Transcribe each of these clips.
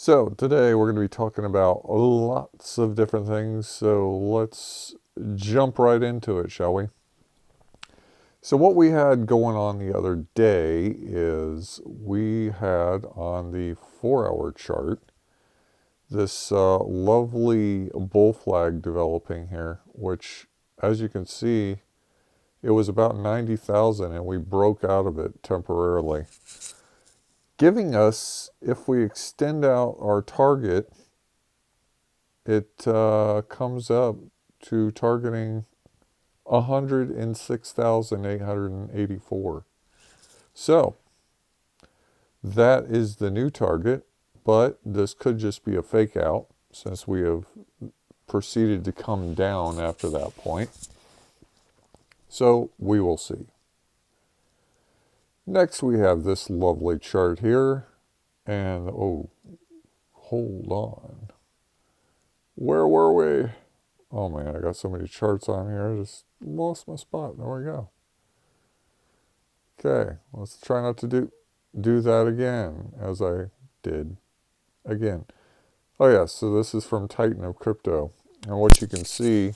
So today we're going to be talking about lots of different things. So let's jump right into it, shall we? So what we had going on the other day is we had on the 4 hour chart this lovely bull flag developing here, which as you can see, it was about 90,000 and we broke out of it temporarily, giving us, if we extend out our target, it comes up to targeting 106,884. So that is the new target, but this could just be a fake out since we have proceeded to come down after that point. So we will see. Next, we have this lovely chart here. And oh, hold on. Where were we? Oh man, I got so many charts on here. I just lost my spot. There we go. Okay, let's try not to do that again as I did again. Oh yeah, so this is from Titan of Crypto. And what you can see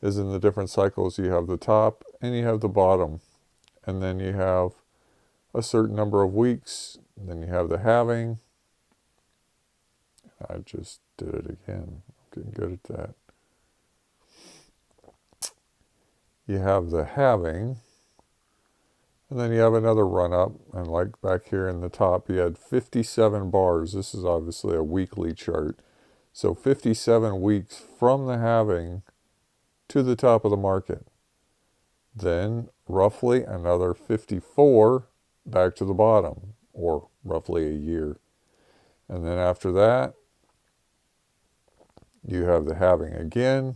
is in the different cycles you have the top and you have the bottom. And then you have a certain number of weeks. And then you have the halving. I just did it again. I'm getting good at that. You have the halving. And then you have another run up, and like back here in the top, you had 57 bars. This is obviously a weekly chart. So 57 weeks from the halving to the top of the market. Then roughly another 54 back to the bottom, or roughly a year. And then after that, you have the halving again,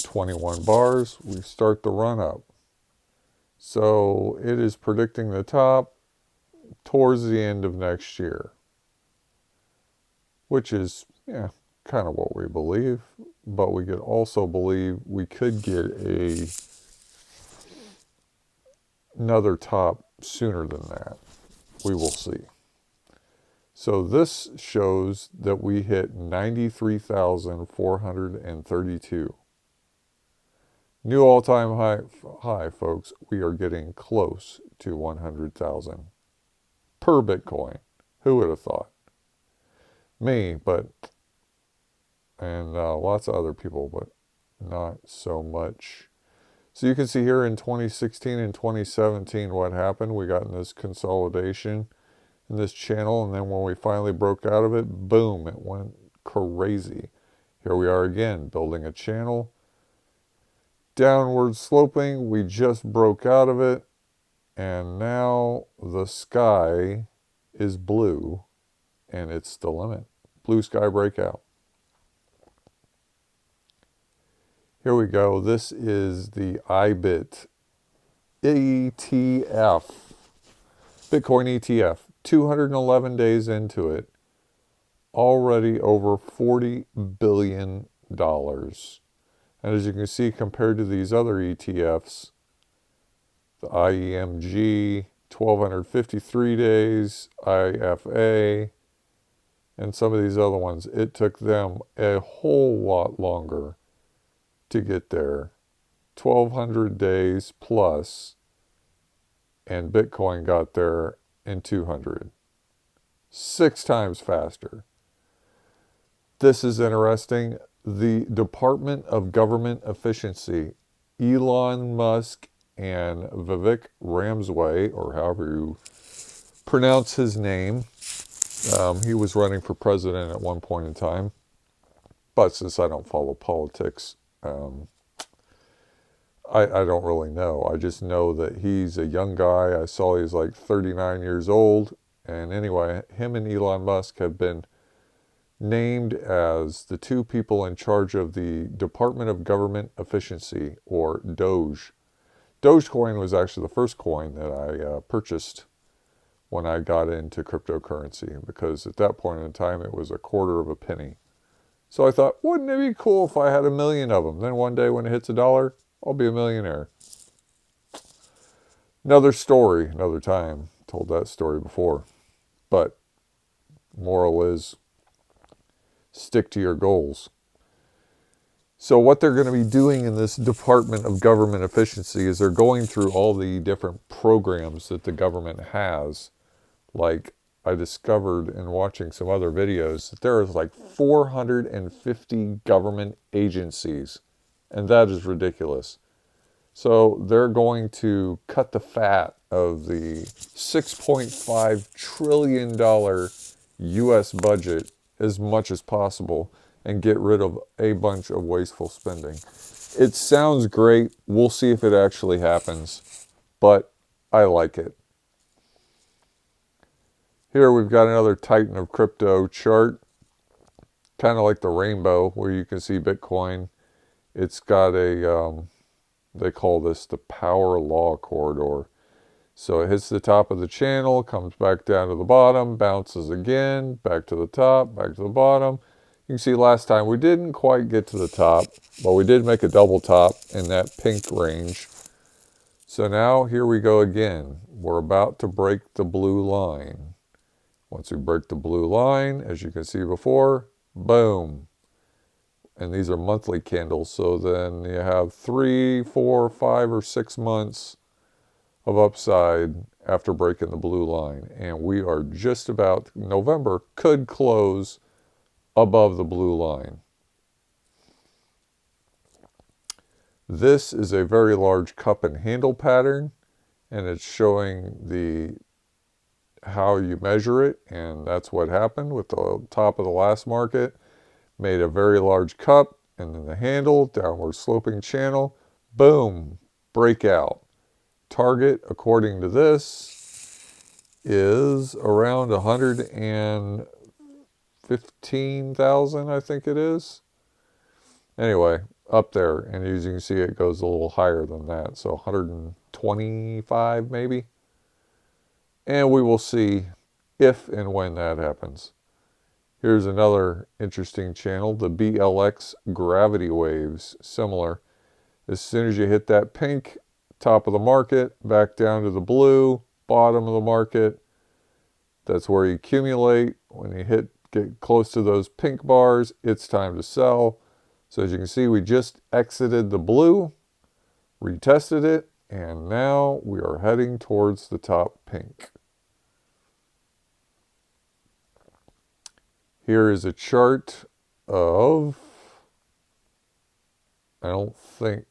21 bars. We start the run up. So it is predicting the top towards the end of next year, which is, yeah, kind of what we believe. But we could also believe we could get another top sooner than that. We will see. So this shows that we hit 93,432. New all-time high, folks. We are getting close to 100,000 per Bitcoin. Who would have thought? Me, and lots of other people, but not so much. So you can see here in 2016 and 2017 what happened. We got in this consolidation in this channel, and then when we finally broke out of it, boom, it went crazy. Here we are again, building a channel. Downward sloping, we just broke out of it, and now the sky is blue, and it's the limit. Blue sky breakout. Here we go. This is the IBIT ETF, Bitcoin ETF. 211 days into it, already over $40 billion. And as you can see, compared to these other ETFs, the IEMG, 1,253 days, IFA, and some of these other ones, it took them a whole lot longer to get there. 1,200 days plus, and Bitcoin got there in 200. 6 times faster. This is interesting. The Department of Government Efficiency, Elon Musk and Vivek Ramsway, or however you pronounce his name, he was running for president at one point in time. But since I don't follow politics, I don't really know. I just know that he's a young guy. I saw he's like 39 years old. And anyway, him and Elon Musk have been named as the 2 people in charge of the Department of Government Efficiency, or Doge. Dogecoin was actually the first coin that I purchased when I got into cryptocurrency, because at that point in time it was a quarter of a penny. So I thought, wouldn't it be cool if I had 1,000,000 of them? Then one day when it hits $1, I'll be a millionaire. Another story, another time. Told that story before. But moral is, stick to your goals. So what they're going to be doing in this Department of Government Efficiency is they're going through all the different programs that the government has. Like I discovered in watching some other videos that there is like 450 government agencies, and that is ridiculous. So they're going to cut the fat of the $6.5 trillion US budget as much as possible and get rid of a bunch of wasteful spending. It sounds great. We'll see if it actually happens, but I like it. Here we've got another Titan of crypto chart, kind of like the rainbow where you can see Bitcoin. It's got a, they call this the power law corridor. So it hits the top of the channel, comes back down to the bottom, bounces again, back to the top, back to the bottom. You can see last time we didn't quite get to the top, but we did make a double top in that pink range. So now here we go again. We're about to break the blue line. Once we break the blue line, as you can see before, boom. And these are monthly candles, so then you have 3, 4, 5, or 6 months of upside after breaking the blue line. And we are just about, November could close above the blue line. This is a very large cup and handle pattern, and it's showing the how you measure it, and that's what happened with the top of the last market. Made a very large cup, and then the handle, downward sloping channel, boom, breakout. Target, according to this, is around 115,000, I think it is. Anyway, up there, and as you can see, it goes a little higher than that, so 125 maybe. And we will see if and when that happens. Here's another interesting channel, the BLX gravity waves, similar. As soon as you hit that pink, top of the market, back down to the blue, bottom of the market, that's where you accumulate. When you get close to those pink bars, it's time to sell. So as you can see, we just exited the blue, retested it, and now we are heading towards the top pink. Here is a chart of, don't think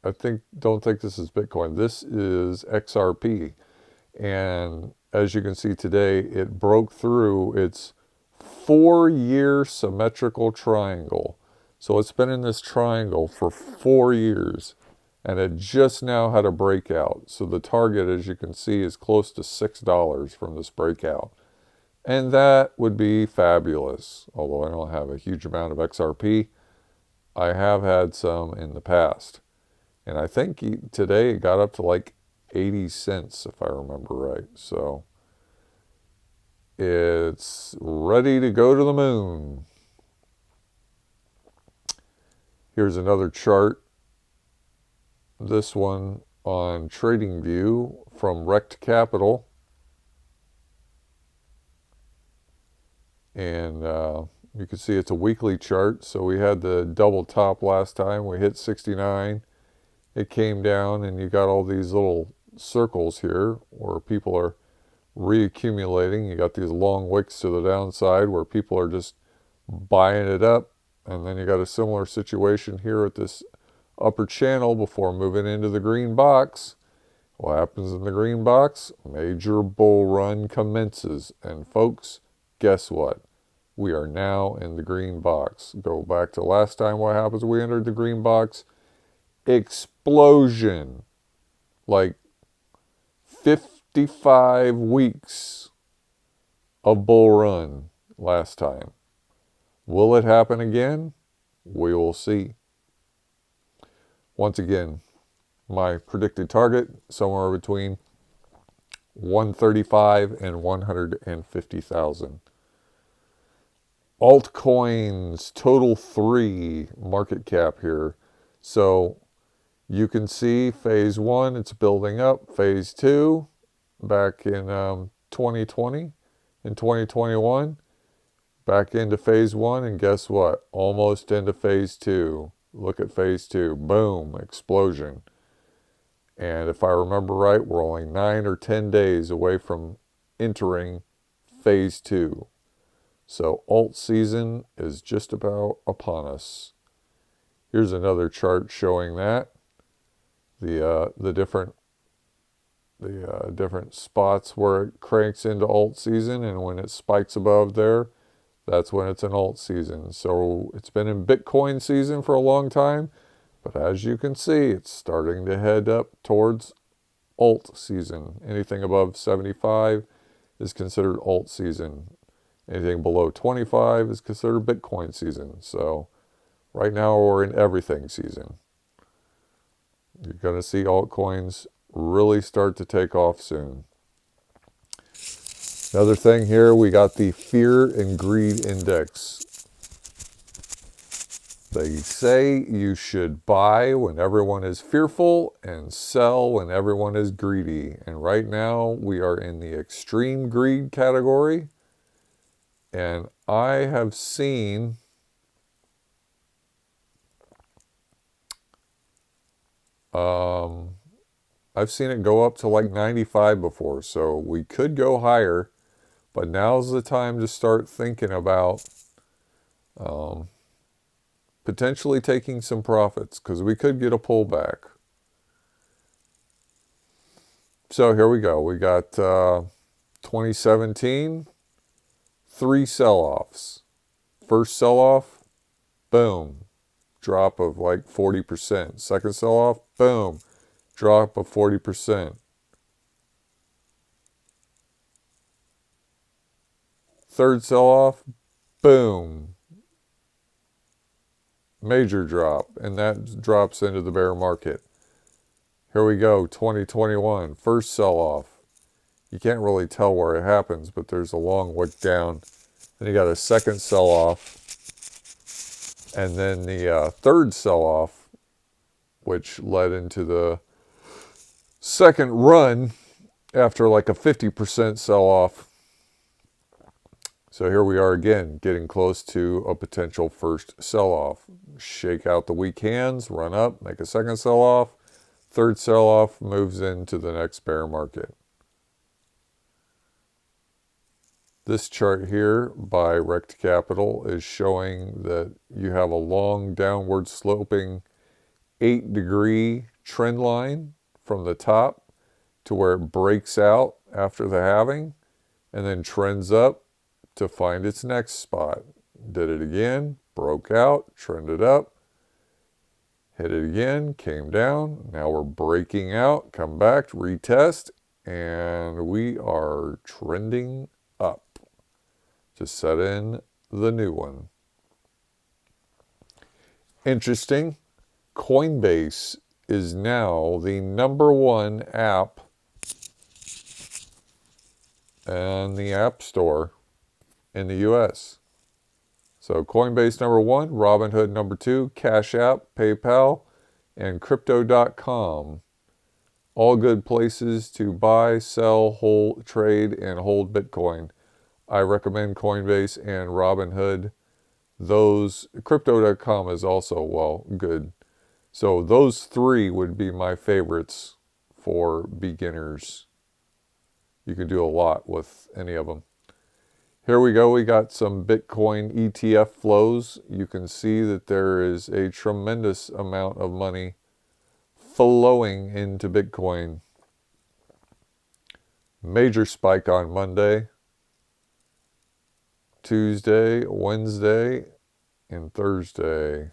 this is Bitcoin. This is XRP. And as you can see today, it broke through its 4-year symmetrical triangle. So it's been in this triangle for 4 years, and it just now had a breakout. So the target, as you can see, is close to $6 from this breakout. And that would be fabulous. Although I don't have a huge amount of XRP, I have had some in the past. And I think today it got up to like 80 cents, if I remember right. So it's ready to go to the moon. Here's another chart. This one on TradingView from Rect Capital. And you can see it's a weekly chart. So we had the double top last time. We hit 69. It came down, and you got all these little circles here where people are reaccumulating. You got these long wicks to the downside where people are just buying it up. And then you got a similar situation here at this upper channel before moving into the green box. What happens in the green box? Major bull run commences. And folks, guess what? We are now in the green box. Go back to last time. What happens when we entered the green box? Explosion. Like 55 weeks of bull run last time. Will it happen again? We will see. Once again, my predicted target, somewhere between 135 and 150,000. Altcoins, total 3 market cap here. So you can see phase 1, it's building up. Phase 2, back in 2020 and 2021, Back into phase one, and guess what? Almost into phase two. Look at phase two. Boom, explosion. And if I remember right, we're only 9 or 10 days away from entering phase two. So alt season is just about upon us. Here's another chart showing that the different spots where it cranks into alt season, and when it spikes above there, that's when it's an alt season. So it's been in Bitcoin season for a long time, but as you can see, it's starting to head up towards alt season. Anything above 75 is considered alt season. Anything below 25 is considered Bitcoin season. So right now we're in everything season. You're going to see altcoins really start to take off soon. Another thing here, we got the Fear and Greed Index. They say you should buy when everyone is fearful and sell when everyone is greedy. And right now we are in the extreme greed category. And I have seen it go up to like 95 before. So we could go higher, but now's the time to start thinking about potentially taking some profits, because we could get a pullback. So here we go. We got 2017, 3 sell-offs. First sell-off, boom, drop of like 40%. Second sell-off, boom, drop of 40%. Third sell-off, boom, major drop, and that drops into the bear market. Here we go, 2021, first sell-off. You can't really tell where it happens, but there's a long wick down. Then you got a second sell-off, and then the third sell-off, which led into the second run after like a 50% sell-off. So here we are again, getting close to a potential first sell-off. Shake out the weak hands, run up, make a second sell-off. Third sell-off moves into the next bear market. This chart here by Rect Capital is showing that you have a long downward sloping 8-degree trend line from the top to where it breaks out after the halving and then trends up to find its next spot. Did it again, broke out, trended up, hit it again, came down. Now we're breaking out, come back, retest, and we are trending up to set in the new one. Interesting, Coinbase is now the #1 app in the App Store in the US. So Coinbase #1, Robinhood #2, Cash App, PayPal, and Crypto.com. All good places to buy, sell, hold, trade, and hold Bitcoin. I recommend Coinbase and Robinhood. Those, Crypto.com is also, well, good. So those 3 would be my favorites for beginners. You can do a lot with any of them. Here we go. We got some Bitcoin ETF flows. You can see that there is a tremendous amount of money flowing into Bitcoin. Major spike on Monday, Tuesday, Wednesday, and Thursday.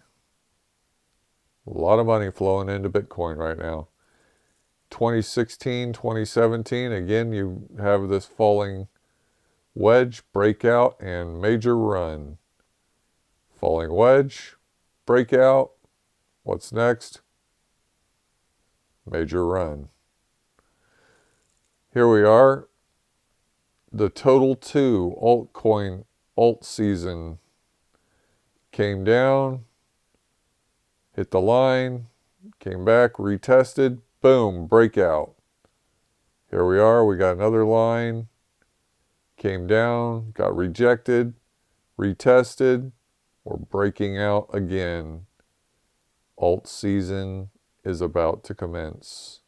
A lot of money flowing into Bitcoin right now. 2016, 2017, again, you have this falling wedge, breakout, and major run. Falling wedge, breakout. What's next? Major run. Here we are. The total 2 altcoin alt season came down, hit the line, came back, retested, boom, breakout. Here we are. We got another line. Came down, got rejected, retested. We're breaking out again. Alt season is about to commence.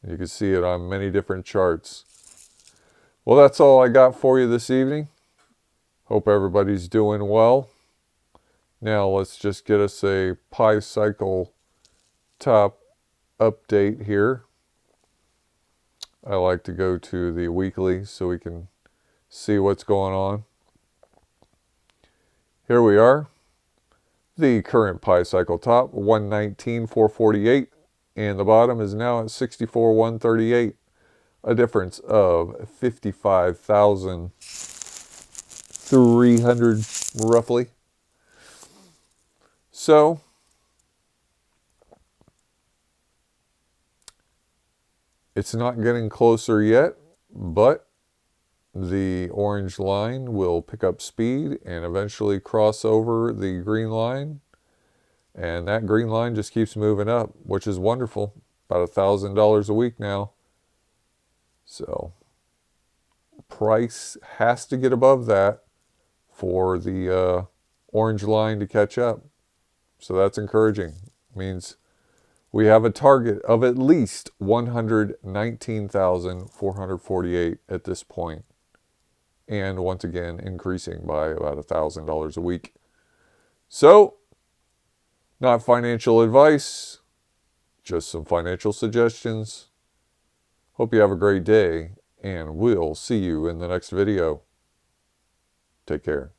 You can see it on many different charts. Well, that's all I got for you this evening. Hope everybody's doing well. Now let's just get us a Pi Cycle top update here. I like to go to the weekly so we can see what's going on. Here we are. The current Pi Cycle top, 119,448, and the bottom is now at 64,138. A difference of 55,300 roughly. So, it's not getting closer yet, but the orange line will pick up speed and eventually cross over the green line. And that green line just keeps moving up, which is wonderful. About $1,000 a week now. So, price has to get above that for the orange line to catch up. So that's encouraging. It means we have a target of at least 119,448 at this point. And once again, increasing by about $1,000 a week. So, not financial advice, just some financial suggestions. Hope you have a great day, and we'll see you in the next video. Take care.